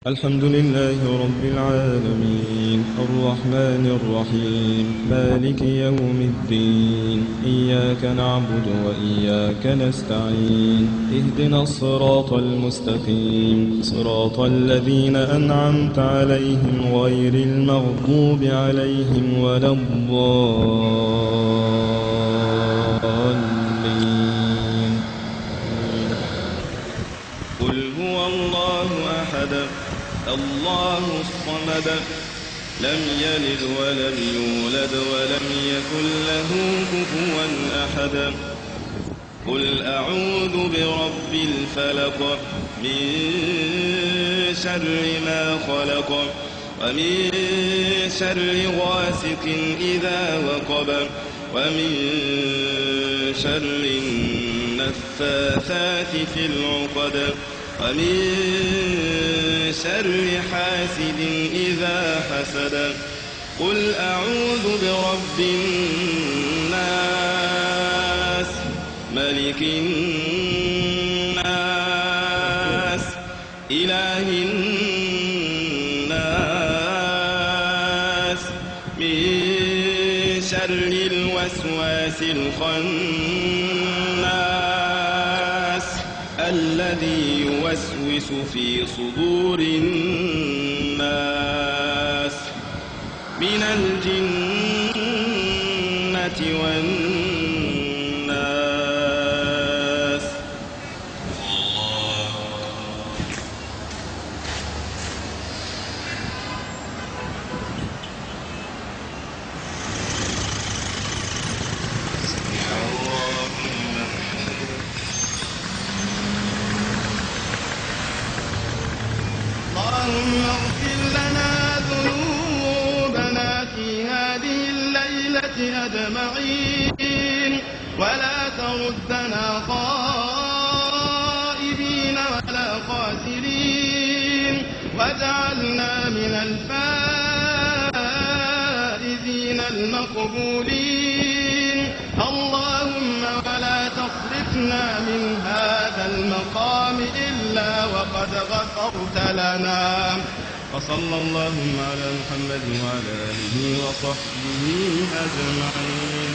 الحمد لله رب العالمين الرحمن الرحيم مالك يوم الدين إياك نعبد وإياك نستعين اهدنا الصراط المستقيم صراط الذين أنعمت عليهم غير المغضوب عليهم ولا الضالين. قل هو الله أحد الله الصمد لم يلد ولم يولد ولم يكن له كفوا أحد. قل أعوذ برب الفلق من شر ما خلق ومن شر غاسق إذا وقب ومن شر النفاثات في العقد ومن شر حاسد إذا حسد. قل أعوذ برب الناس ملك الناس إله الناس من شر الوسواس الخناس الذي يوسوس في صدور الناس من الجنة والناس. اللهم اغفر لنا ذنوبنا في هذه الليلة أجمعين ولا تردنا خائبين ولا خاسرين واجعلنا من الفائزين المقبولين. اللهم ولا تصرفنا من هذا المقام إلا وقد غفرت لنا. وصلى اللهم على محمد وعلى آله وصحبه أجمعين.